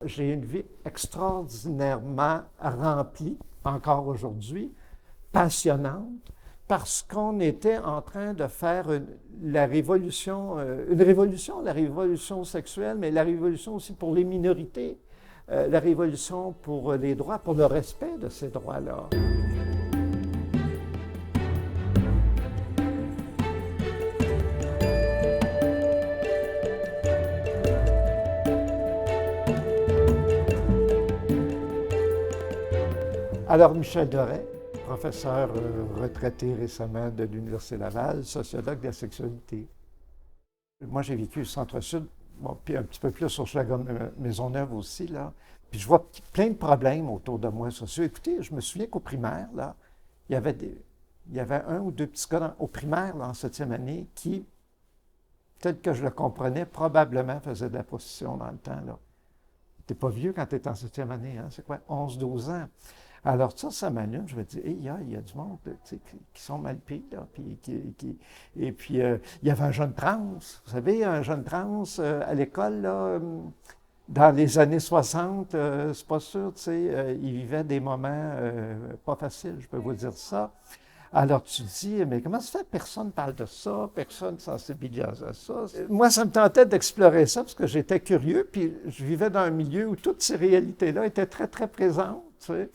J'ai une vie extraordinairement remplie, encore aujourd'hui, passionnante, parce qu'on était en train de faire la révolution sexuelle, mais la révolution aussi pour les minorités, la révolution pour les droits, pour le respect de ces droits-là. Alors, Michel Doré, professeur retraité récemment de l'Université Laval, sociologue de la sexualité. Moi, j'ai vécu au Centre-Sud, bon, puis un petit peu plus sur Maisonneuve aussi, là. Puis je vois plein de problèmes autour de moi sociaux. Écoutez, je me souviens qu'au primaire, là, il y avait un ou deux petits gars au primaire, là, en 7e année, qui, tel que je le comprenais, probablement faisaient de la prostitution dans le temps, là. T'es pas vieux quand tu es en 7e année, hein? C'est quoi, 11, 12 ans? Alors ça m'allume. Je me dis, hey, il y a du monde qui sont mal pris, là. Et puis, il y avait un jeune trans. Vous savez, un jeune trans à l'école, là, dans les années 60, c'est pas sûr, tu sais, il vivait des moments pas faciles, je peux vous dire ça. Alors tu te dis, mais comment ça fait que personne ne parle de ça, personne ne sensibilise à ça? Moi, ça me tentait d'explorer ça parce que j'étais curieux, puis je vivais dans un milieu où toutes ces réalités-là étaient très, très présentes, tu sais.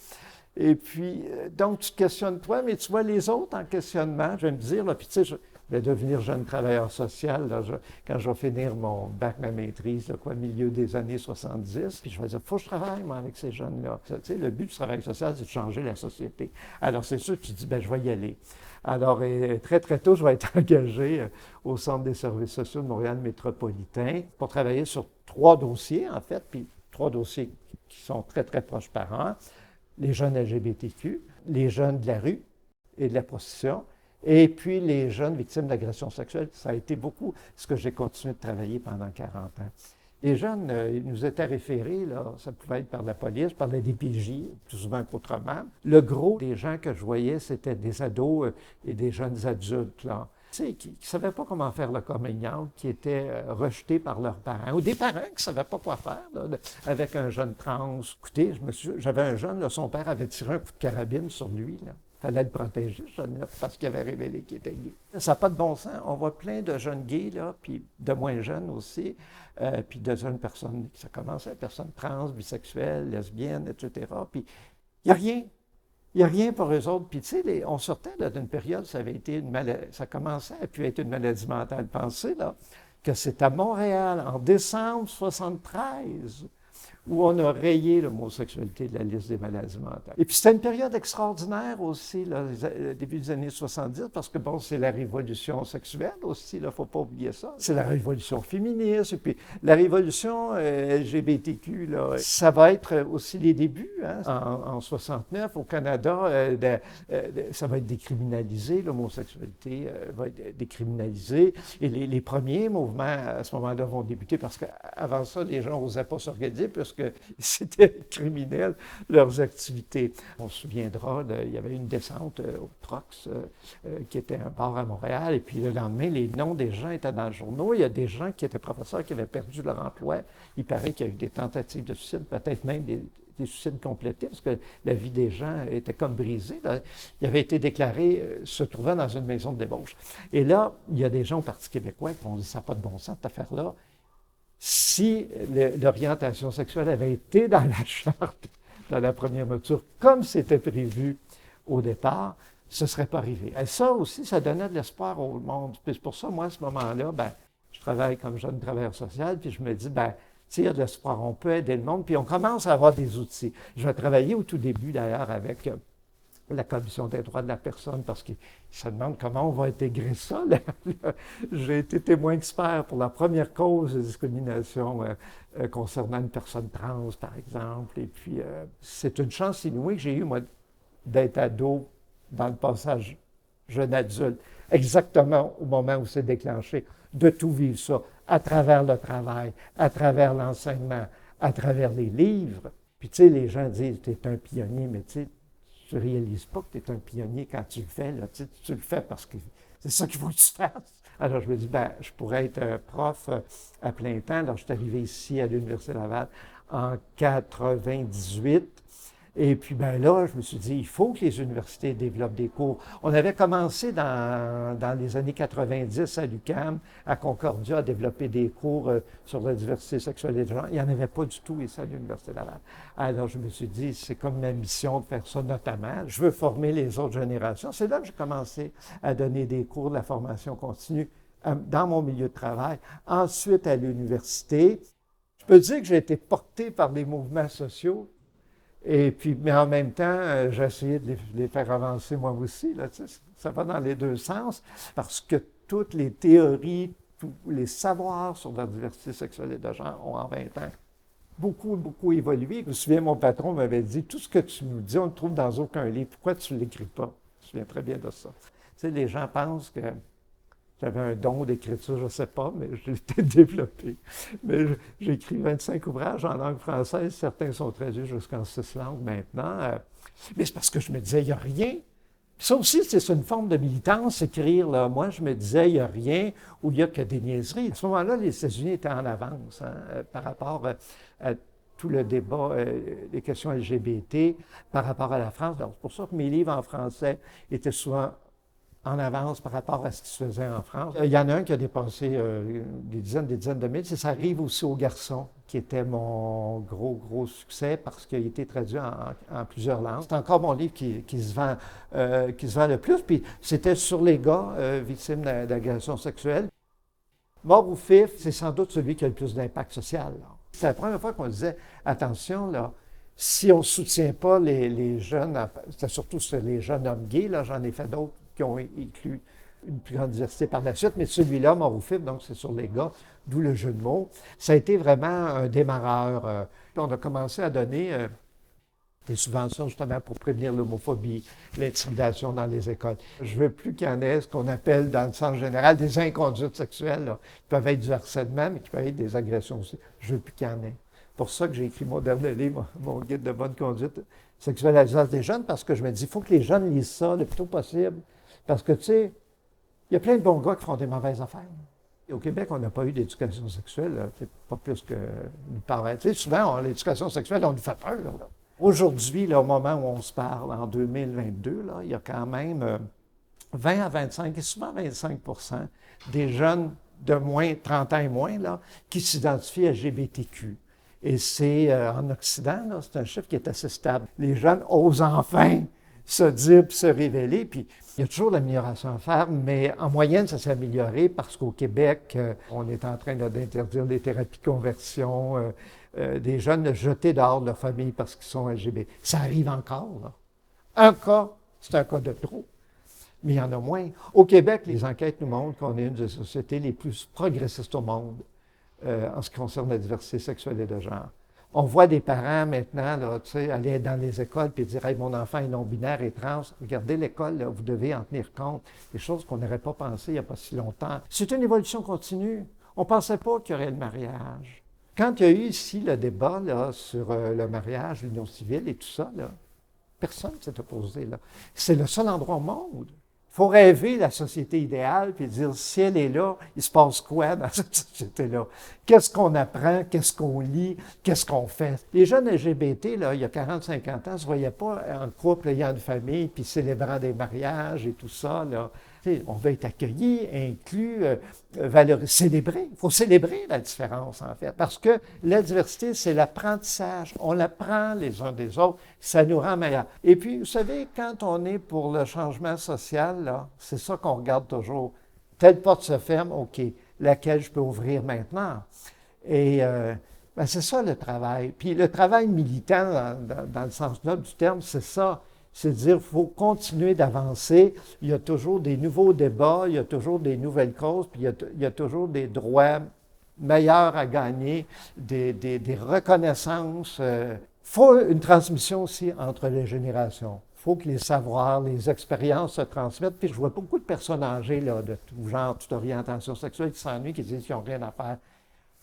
Et puis, donc, tu te questionnes toi, mais tu vois les autres en questionnement. Je vais me dire, là, puis tu sais, je vais devenir jeune travailleur social là, quand je vais finir mon bac, ma maîtrise, là, quoi, milieu des années 70. Puis je vais dire, il faut que je travaille, moi, avec ces jeunes-là. Tu sais, le but du travail social, c'est de changer la société. Alors, c'est sûr que tu dis, ben je vais y aller. Alors, très, très tôt, je vais être engagé au Centre des services sociaux de Montréal métropolitain pour travailler sur 3 dossiers, en fait, puis 3 dossiers qui sont très, très proches parents. Les jeunes LGBTQ, les jeunes de la rue et de la prostitution, et puis les jeunes victimes d'agressions sexuelles. Ça a été beaucoup ce que j'ai continué de travailler pendant 40 ans. Les jeunes, ils nous étaient référés, là, ça pouvait être par la police, par la DPJ, plus souvent qu'autrement. Le gros des gens que je voyais, c'était des ados et des jeunes adultes, là. Tu sais, qui ne savaient pas comment faire le coming out, qui étaient rejetés par leurs parents, ou des parents qui ne savaient pas quoi faire là, avec un jeune trans. Écoutez, j'avais un jeune, là, son père avait tiré un coup de carabine sur lui. Il fallait le protéger, ce jeune-là, parce qu'il avait révélé qu'il était gay. Ça n'a pas de bon sens. On voit plein de jeunes gays, là, puis de moins jeunes aussi, puis de jeunes personnes, ça commençait, personnes trans, bisexuelles, lesbiennes, etc. Puis il n'y a rien. Il n'y a rien pour eux autres. Puis, tu sais, on sortait d'une période, ça avait été ça commençait à puis être une maladie mentale. Pensez, là, que c'est à Montréal, en décembre 1973, où on a rayé l'homosexualité de la liste des maladies mentales. Et puis, c'était une période extraordinaire aussi, là, début des années 70, parce que, bon, c'est la révolution sexuelle aussi, il ne faut pas oublier ça. C'est la révolution féministe, et puis la révolution LGBTQ, là, ça va être aussi les débuts, hein. En 69, au Canada, ça va être décriminalisé, l'homosexualité va être décriminalisée, et les premiers mouvements, à ce moment-là, vont débuter, parce qu'avant ça, les gens n'osaient pas s'organiser, puisque c'était criminel, leurs activités. On se souviendra, il y avait une descente au Trox, qui était un bar à Montréal, et puis le lendemain, les noms des gens étaient dans le journal. Il y a des gens qui étaient professeurs qui avaient perdu leur emploi. Il paraît qu'il y a eu des tentatives de suicide, peut-être même des suicides complétés, parce que la vie des gens était comme brisée. Là. Il avait été déclaré se trouvant dans une maison de débauche. Et là, il y a des gens au Parti québécois qui ont dit, ça n'a pas de bon sens, cette affaire-là. Si l'orientation sexuelle avait été dans la charte, dans la première mouture, comme c'était prévu au départ, ce ne serait pas arrivé. Et ça aussi, ça donnait de l'espoir au monde. Puis c'est pour ça, moi, à ce moment-là, ben, je travaille comme jeune travailleur social, puis je me dis, ben, il y a de l'espoir, on peut aider le monde, puis on commence à avoir des outils. Je vais travailler au tout début, d'ailleurs, avec la Commission des droits de la personne, parce qu'ils se demandent comment on va intégrer ça. J'ai été témoin expert pour la première cause de discrimination concernant une personne trans, par exemple. Et puis, c'est une chance inouïe que j'ai eue, moi, d'être ado dans le passage jeune adulte, exactement au moment où c'est déclenché, de tout vivre ça, à travers le travail, à travers l'enseignement, à travers les livres. Puis, tu sais, les gens disent, tu es un pionnier, mais tu sais, tu ne réalises pas que tu es un pionnier quand tu le fais. Là. Tu le fais parce que c'est ça qu'il faut que tu fasses. Alors, je me dis, ben, je pourrais être prof à plein temps. Alors, je suis arrivé ici à l'Université Laval en 98. Et puis, ben là, je me suis dit, il faut que les universités développent des cours. On avait commencé dans les années 90 à l'UQAM, à Concordia, à développer des cours sur la diversité sexuelle et de genre. Il n'y en avait pas du tout ici à l'Université Laval. Alors, je me suis dit, c'est comme ma mission de faire ça notamment. Je veux former les autres générations. C'est là que j'ai commencé à donner des cours de la formation continue dans mon milieu de travail. Ensuite, à l'université, je peux dire que j'ai été porté par des mouvements sociaux. Et puis, mais en même temps, j'ai essayé de les faire avancer moi aussi. Là, tu sais, ça va dans les deux sens, parce que toutes les théories, tous les savoirs sur la diversité sexuelle et de genre ont en 20 ans beaucoup évolué. Je me souviens, mon patron m'avait dit, tout ce que tu nous dis, on ne le trouve dans aucun livre. Pourquoi tu ne l'écris pas? Je me souviens très bien de ça. Tu sais, les gens pensent que j'avais un don d'écriture, je ne sais pas, mais je l'ai développé. Mais j'ai écrit 25 ouvrages en langue française. Certains sont traduits jusqu'en 6 langues maintenant. Mais c'est parce que je me disais, il n'y a rien. Ça aussi, c'est une forme de militance, écrire. Là. Moi, je me disais, il n'y a rien où il n'y a que des niaiseries. À ce moment-là, les États-Unis étaient en avance par rapport à tout le débat, les questions LGBT, par rapport à la France. Donc, c'est pour ça que mes livres en français étaient souvent en avance par rapport à ce qui se faisait en France. Il y en a un qui a dépassé des dizaines de mille. Ça arrive aussi aux garçons, qui était mon gros succès parce qu'il a été traduit en plusieurs langues. C'est encore mon livre qui se vend le plus. Puis c'était sur les gars victimes d'agressions sexuelles. Mort ou Fif, c'est sans doute celui qui a le plus d'impact social. C'est la première fois qu'on disait, attention, là, si on ne soutient pas les jeunes, c'était surtout sur les jeunes hommes gays, là, j'en ai fait d'autres qui ont inclus une plus grande diversité par la suite, mais celui-là, Mort ou Fif, donc c'est sur les gars, d'où le jeu de mots. Ça a été vraiment un démarreur. On a commencé à donner des subventions justement pour prévenir l'homophobie, l'intimidation dans les écoles. Je ne veux plus qu'il y en ait ce qu'on appelle dans le sens général des inconduites sexuelles, là, qui peuvent être du harcèlement, mais qui peuvent être des agressions aussi. Je ne veux plus qu'il y en ait. C'est pour ça que j'ai écrit mon dernier livre, mon guide de bonne conduite sexuelle à l'usage des jeunes, parce que je me dis, il faut que les jeunes lisent ça le plus tôt possible. Parce que, tu sais, il y a plein de bons gars qui font des mauvaises affaires. Et au Québec, on n'a pas eu d'éducation sexuelle, pas plus que nous paraît. Tu sais, souvent, l'éducation sexuelle, on nous fait peur. Là. Aujourd'hui, là, au moment où on se parle, en 2022, là, il y a quand même 20 à 25, et souvent 25 des jeunes de moins 30 ans et moins là, qui s'identifient LGBTQ. Et c'est en Occident, là, c'est un chiffre qui est assez stable. Les jeunes osent enfin se dire puis se révéler. Puis il y a toujours l'amélioration à faire, mais en moyenne, ça s'est amélioré parce qu'au Québec, on est en train d'interdire les thérapies de conversion, des jeunes de jeter dehors de leur famille parce qu'ils sont LGBT. Ça arrive encore, là. Un cas, c'est un cas de trop, mais il y en a moins. Au Québec, les enquêtes nous montrent qu'on est une des sociétés les plus progressistes au monde en ce qui concerne la diversité sexuelle et de genre. On voit des parents maintenant là, aller dans les écoles et dire hey, mon enfant est non-binaire et trans. Regardez l'école, là, vous devez en tenir compte. Des choses qu'on n'aurait pas pensées il n'y a pas si longtemps. C'est une évolution continue. On ne pensait pas qu'il y aurait le mariage. Quand il y a eu ici le débat là, sur le mariage, l'union civile et tout ça, là, personne ne s'est opposé. Là. C'est le seul endroit au monde. Il faut rêver la société idéale puis dire si elle est là, il se passe quoi dans cette société-là? Qu'est-ce qu'on apprend? Qu'est-ce qu'on lit? Qu'est-ce qu'on fait? Les jeunes LGBT, là, il y a 40-50 ans, ne se voyaient pas en couple, ayant une famille, puis célébrant des mariages et tout ça. Là. On veut être accueilli, inclus, célébrer. Il faut célébrer la différence, en fait, parce que la diversité, c'est l'apprentissage. On l'apprend les uns des autres, ça nous rend meilleurs. Et puis, vous savez, quand on est pour le changement social, là, c'est ça qu'on regarde toujours. Telle porte se ferme, OK, laquelle je peux ouvrir maintenant? Et c'est ça le travail. Puis le travail militant, dans le sens noble du terme, c'est ça. C'est dire qu'il faut continuer d'avancer. Il y a toujours des nouveaux débats, il y a toujours des nouvelles causes, puis il y a toujours des droits meilleurs à gagner, des reconnaissances. Il faut une transmission aussi entre les générations. Il faut que les savoirs, les expériences se transmettent. Puis je vois beaucoup de personnes âgées là, de tout genre, toute orientation sexuelle qui s'ennuient, qui disent qu'ils n'ont rien à faire.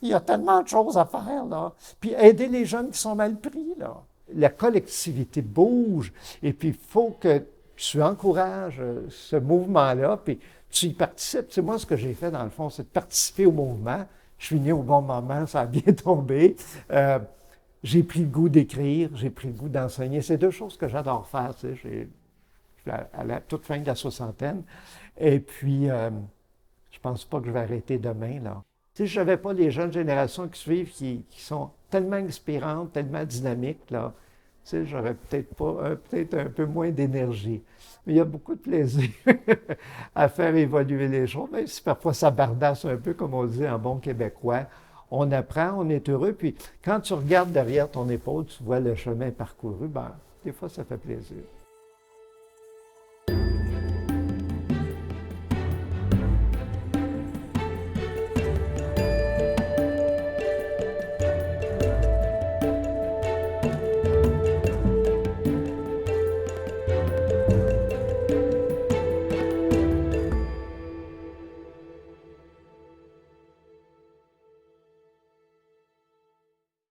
Il y a tellement de choses à faire, là. Puis aider les jeunes qui sont mal pris, là. La collectivité bouge, et puis il faut que tu encourages ce mouvement-là, puis tu y participes. C'est moi, ce que j'ai fait, dans le fond, c'est de participer au mouvement. Je suis né au bon moment, ça a bien tombé. J'ai pris le goût d'écrire, j'ai pris le goût d'enseigner. C'est deux choses que j'adore faire. Tu sais, je suis à la toute fin de la soixantaine. Et puis, je pense pas que je vais arrêter demain, là. Tu sais, je n'avais pas les jeunes générations qui suivent, qui sont tellement inspirantes, tellement dynamiques, là. Tu sais, j'aurais peut-être pas, peut-être un peu moins d'énergie. Mais il y a beaucoup de plaisir à faire évoluer les choses, même si parfois ça bardasse un peu, comme on dit en bon québécois. On apprend, on est heureux, puis quand tu regardes derrière ton épaule, tu vois le chemin parcouru, ben, des fois, ça fait plaisir.